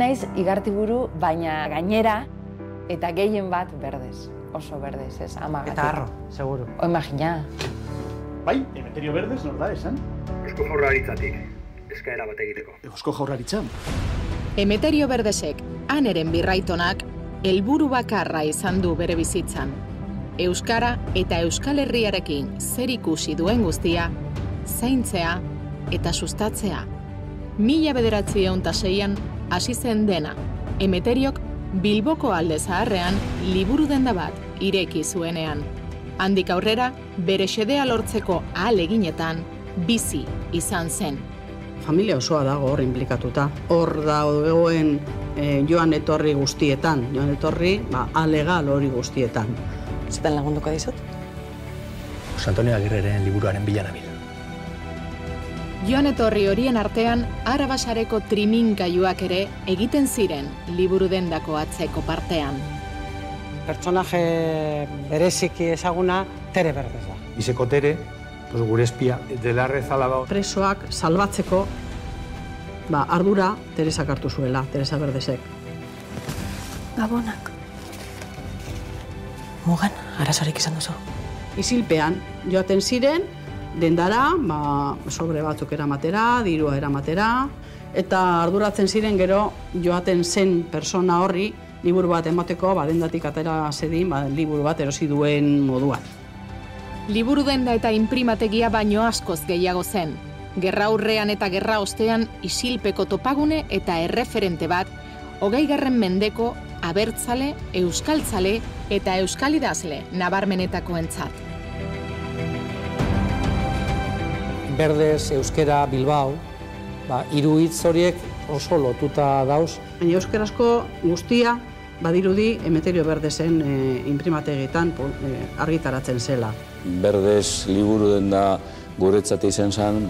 naiz igartiburu, baina gainera, eta gehien bat berdez. Oso berdez, ez, amagatik. Eta harro, seguru. Imagina. Bai, Emeterio Berdez, nor da, esan? Eusko Jaurlaritzatik, eskaera bat egiteko. Eusko Jaurlaritza? Emeterio Berdezek, Aneren birraitonak, helburu bakarra izan du bere bizitzan. Euskara eta Euskal Herriarekin zer ikusi duen guztia, zaintzea eta sustatzea. 1906an hasi zen dena, Emeteriok Bilboko Alde Zaharrean liburu denda bat ireki zuenean. Handik aurrera, bere xedea lortzeko ahaleginetan bizi izan zen. Familia osoa dago hor inplikatuta. Hor dagoen joan etorri guztietan, joan etorri alegal hori guztietan. Zetan lagunduko dizut? Jose Antonio Agirreren liburuaren bila nabil. Joan etorri horien artean, Arabasareko triminkailuak ere egiten ziren liburu dendako atzeko partean. Pertsonaje bereziki ezaguna Tere Berdez da. Izeko Tere, gure espia, dela rezalaba. Presoak salbatzeko ardura Teresak hartu zuela, Teresa Berdezek. Gabonak. Mugan, arazorik izan duzu. Isilpean joaten ziren, dendara, sobre batzuk eramatera, dirua eramatera, eta arduratzen ziren gero joaten zen persona horri liburu bat emateko, dendatik atera zedin, liburu bat erosi duen moduan. Liburu denda eta inprimategia baino askoz gehiago zen. Gerra aurrean eta gerra ostean isilpeko topagune eta erreferente bat, 20. mendeko abertzale, euskaltzale eta euskalidazle nabarmenetakoentzat. Berdez, euskera, Bilbao, hiru hitz horiek oso lotuta dauz. Baina euskarazko guztia badirudi Emeterio Berdezen inprimategietan argitaratzen zela. Berdez liburu denda guretzat izan zen,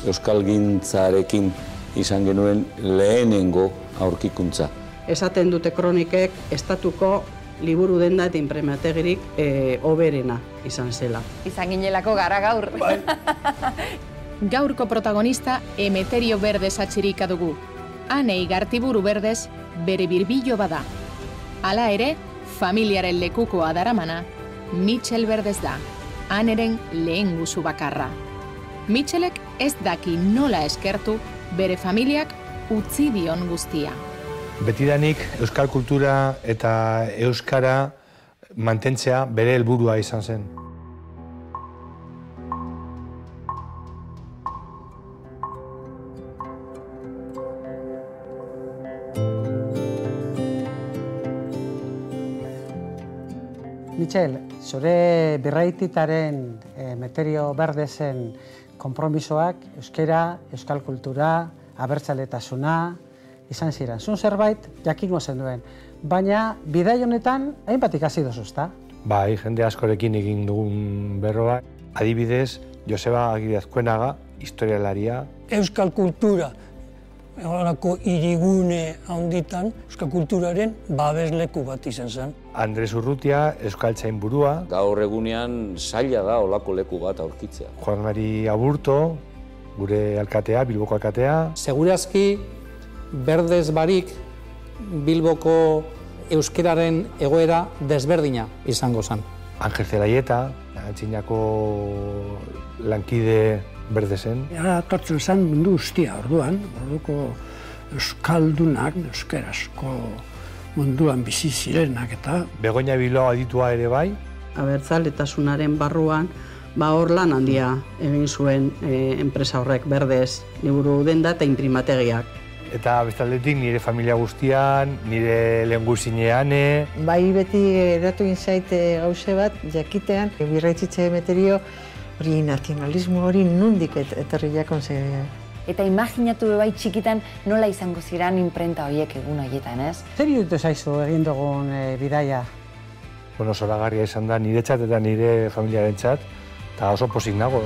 euskalgintzarekin izan genuen lehenengo aurkikuntza. Esaten dute kronikek estatuko liburu denda eta inprimategirik hoberena izan zela. Izan ginelako gara gaur. Gaurko protagonista Emeterio Berdez atxirika dugu. Ane Igartiburu Berdez bere birbilo bada. Hala ere, familiaren lekukoa daramana, Mitxel Berdez da, Aneren lehen guzu bakarra. Mitxelek ez daki nola eskertu bere familiak utzi dion guztia. Betidanik euskal kultura eta euskara mantentzea bere helburua izan zen. Mitxel, zure birraititaren Emeterio Berdezen konpromisoak euskera, euskal kultura, abertzaletasuna izan ziren. Zun zerbait jakingo zen duen, baina bidai honetan hainbat ikasi duzu, ezta? Bai, jende askorekin egin dugun berroa. Adibidez, Joseba Agirre Azkuenaga, historialaria. Euskal kultura, horako hirigune handitan, euskal kulturaren babesleku bat izan zen. Andres Urrutia, euskaltzain burua. Gaur egunean zaila da olako leku bat aurkitzea. Juan Mari Aburto, gure alkatea, Bilboko alkatea. Segurazki, Berdez barik, Bilboko euskeraren egoera desberdina izango zen. Angel Zelaieta, antzinako lankide Berdezen. Tortzen zen mundu guztia orduan, orduko euskaldunak, euskarazko munduan bizi zirenak eta... Begoña Bilbao aditua ere bai. Abertzaletasunaren barruan, hor lan handia egin zuen enpresa horrek Berdez, liburu denda eta inprimategiak. Eta bestaldetik nire familia guztian, nire lehenguzinean. Bai beti eratu inzait gauze bat, jakitean, birraitzitze Emeterio, hori nazionalismo hori nundik etorri jakon ze... Eta imaginatu bai txikitan nola izango ziren imprenta horiek egun horietan, ez? Zer iruditu zaizu egin dugun bidaia? Zoragarria izan da niretzat eta nire familiarentzat, eta oso pozik nago.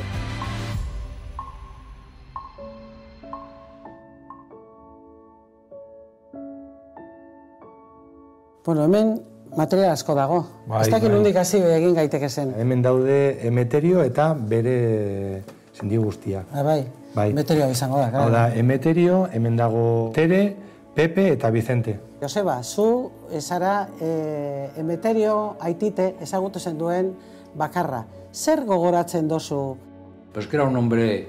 Hemen material asko dago. Ez dakit nondik hasi egin gaiteke zen. Hemen daude Emeterio eta bere sendi guztiak. Bai, Emeterio izango da. Hau da, Emeterio, hemen dago Tere, Pepe eta Vicente. Joseba, zu zara Emeterio Aitite ezagutu zen duen bakarra. Zer gogoratzen dozu? Pues que era un hombre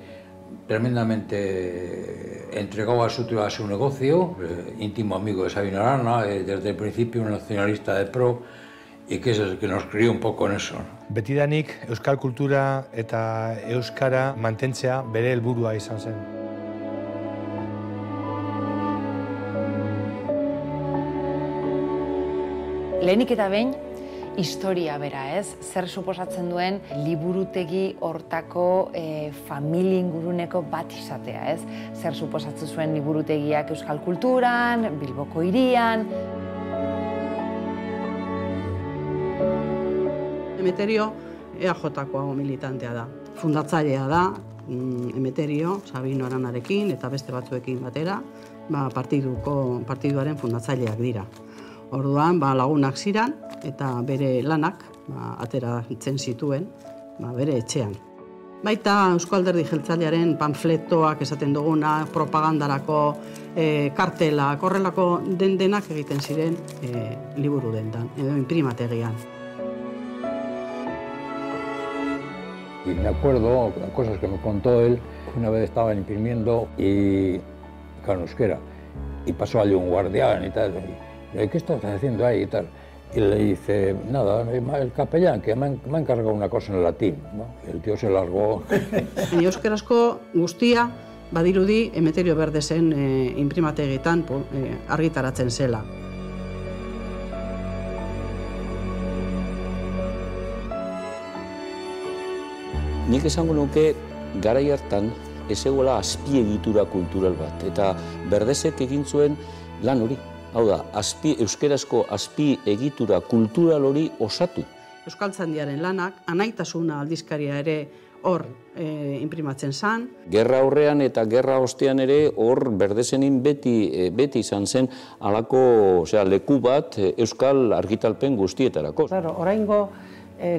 tremendamente entregado a su negocio, íntimo amigo de Sabino Arana, desde el principio un nacionalista de pro, y que es el que nos crió un poco en eso. Betidanik euskal kultura eta euskara mantentzea bere helburua izan zen. Lehenik eta behin, historia bera, ez? Zer suposatzen duen liburutegi hortako familia inguruneko bat izatea, ez? Zer suposatzen zuen liburutegiak euskal kulturan, Bilboko hirian. Emeterio EAJ-koa militantea da. Fundatzailea da Emeterio, Sabino Aranarekin eta beste batzuekin batera, partiduaren fundatzaileak dira. Orduan, lagunak ziran eta bere lanak ateratzen zituen bere etxean. Baita Eusko Alderdi Jeltzalearen panfletoak esaten duguna, propagandarako, kartelak, horrelako denak egiten ziren liburu dendan, edo imprimategian. Y me acuerdo cosas que me contó él. Una vez estaban imprimiendo y con euskera. Y pasó allí un guardián y tal. Y, ¿qué estás haciendo ahí y tal? Y le dice, nada, el capellán, que me ha encargado una cosa en latín, ¿no? Y el tío se largó. Euskarazko guztia badirudi Emeterio Berdesen imprimategitan argitaratzen zela. Nik esango nuke garai hartan ez egola azpiegitura kultural bat, eta Berdesek egin zuen lan hori. Hau da, euskarazko azpiegitura kultural hori osatu. Euskaltzaindiaren lanak, Anaitasuna aldizkaria ere hor imprimatzen zen. Gerra aurrean eta gerra ostean ere hor Berdesenin beti izan zen halako leku bat euskal argitalpen guztietarako. Claro, oraingo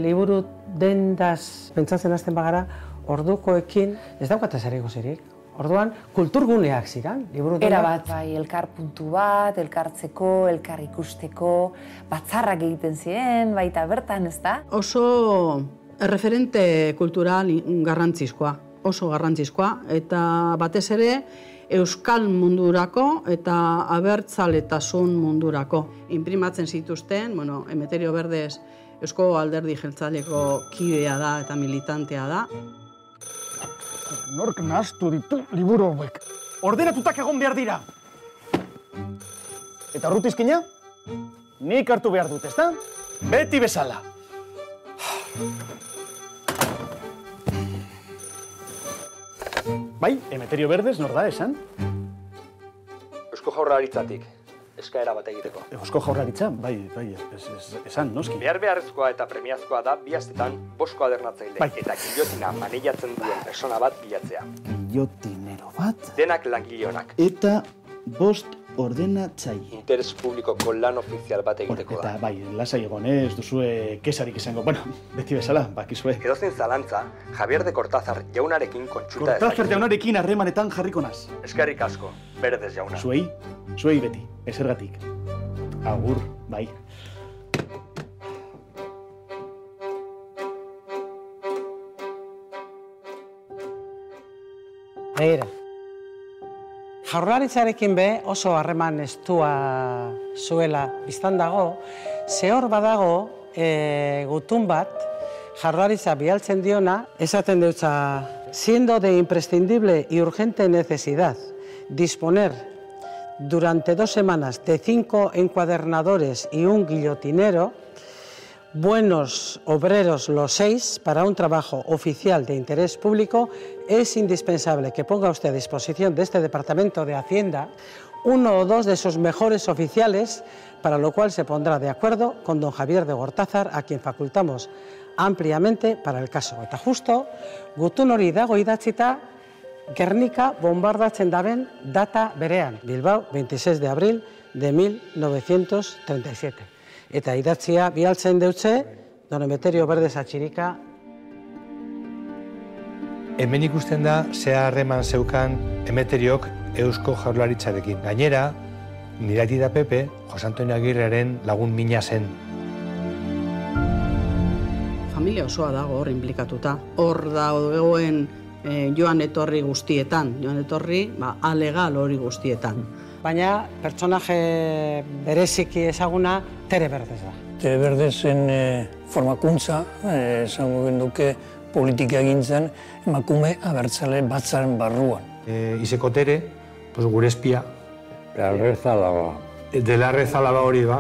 liburu dendaz pentsatzen hasten bagara, ordukoekin ez daukate zer ikusirik. Orduan, kulturguneak ziren, liburu denda. Era bat, bai, elkar puntu bat, elkartzeko, elkar ikusteko, batzarrak egiten ziren, baita bertan, ez da? Oso erreferente kultural garrantzizkoa, oso garrantzizkoa, eta batez ere euskal mundurako eta abertzaletasun mundurako. Imprimatzen zituzten, Emeterio Berdez Eusko Alderdi Jeltzaleko kidea da eta militantea da. Nork nahaztu ditu liburu hauek. Ordenatutak egon behar dira. Eta urrutizkina? Nik hartu behar dut, ezta? Beti bezala. Bai, Emeterio Berdez nor da, esan? Eusko Jaurlaritzatik, eskaera bat egiteko. Eusko Jaurlaritza, bai, esan, noski. Beharrezkoa eta premiazkoa da 2 astetan 5 koadernatzaile eta gillotina maneiatzen duen persona bat bilatzea. Gillotinero bat? Denak langileonak. Eta 5 ordenatzaile. Interes publikoko lan ofizial bat egiteko da. Eta bai, lasai egon, ez duzue kesarik izango. Bueno, beti bezala, bakizue. Edozein zalantza, Javier de Cortázar jaunarekin kontsulta dezakegu. Cortázar jaunarekin harremanetan jarriko naz. Eskerrik asko, Berdez jauna. Zuei beti, ezergatik. Agur, bai. Begira, Jaurlaritzarekin oso harreman estua zuela biztan dago, zehor badago gutun bat, Jaurlaritza bialtzen diona, esaten deutza, siendo de imprescindible y urgente necesidad disponer durante 2 semanas de 5 encuadernadores y un guillotinero, buenos obreros los 6, para un trabajo oficial de interés público, es indispensable que ponga usted a disposición de este Departamento de Hacienda 1 o 2 de sus mejores oficiales, para lo cual se pondrá de acuerdo con don Javier de Gortázar, a quien facultamos ampliamente para el caso. Eta justo, gutun hori dago idatzita, Gernika bombardatzen daben data berean, Bilbao, 26 de abril de 1937. Eta idatzia bialtzen deutze, don Emeterio Berdez atxirika. Hemen ikusten da, ze harreman zeukan Emeteriok Eusko Jaurlaritzarekin. Gainera, Nire aitita Pepe, Jose Antonio Agirreren lagun mina zen. Familia osoa dago hor implikatuta. Hor dagoen joan etorri guztietan, joan etorri alegal hori guztietan. Baina pertsonaje bereziki ezaguna Tere Berdez da. Tere Berdezen formakuntza, esango genduke politika egintzen emakume abertzale batzaren barruan. Izeko Tere, gure espia. De la Rezalaba hori ba.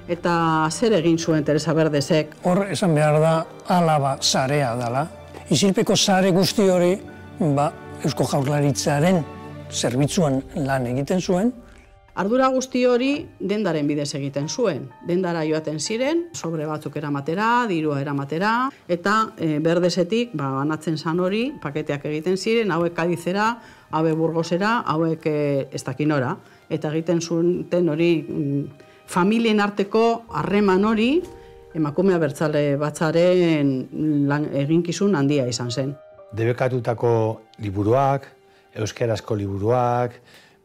Eta zer egin zuen Teresa Berdezek? Hor esan behar da alaba sarea dela. Isilpeko sare guzti hori Eusko Jaurlaritzaren zerbitzuan lan egiten zuen. Ardura guzti hori dendaren bidez egiten zuen. Dendara joaten ziren, sobre batzuk eramatera, dirua eramatera, eta Berdezetik banatzen zan hori, paketeak egiten ziren, hauek Kadizera, hauek Burgosera, hauek ez dakinora. Eta egiten zuten hori familien arteko harreman hori, emakume abertzale batzaren eginkizun handia izan zen. Debekatutako liburuak, euskarazko liburuak,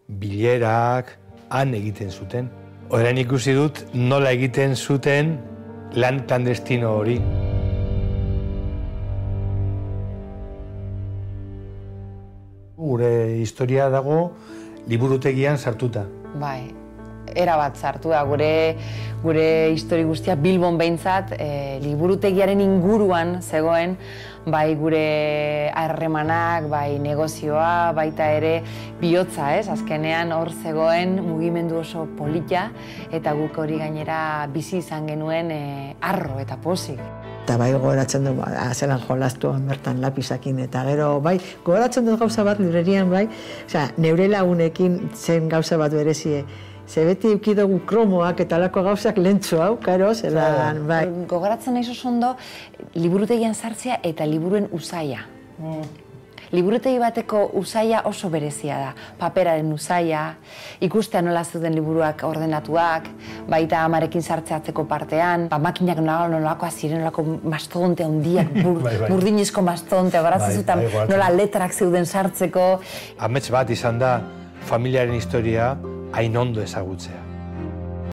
bilerak, han egiten zuten. Orain ikusi dut nola egiten zuten lan klandestino hori. Gure historia dago liburutegian sartuta. Bai, erabat sartu da. Gure histori guztia Bilbon behintzat liburutegiaren inguruan zegoen, bai gure harremanak, bai negozioa, baita ere bihotza, azkenean hor zegoen mugimendu oso polita, eta guk hori gainera bizi izan genuen harro eta pozik. Eta bai gogoratzen du, zelan jolastuan bertan lapisakin, eta gero bai, gogoratzen du gauza bat librerian bai, neure lagunekin zen gauza bat berezie, ze beti eukidugu kromoak eta alako gauzak lentsu hau, karo, zelan, bai. Gogoratzen nahi oso ondo, liburutegian sartzea eta liburuen usaia. Liburutegi bateko usaia oso berezia da. Paperaren usaia, ikustea nola zuten liburuak ordenatuak, baita amarekin sartzeatzeko partean, makinak nolakoa ziren, nolako mastodonte handiak, burdinizko mastodonte, gogoratzen zuten nola letrak zeuden sartzeko. Amets bat izan da familiaren historia hain ondo ezagutzea.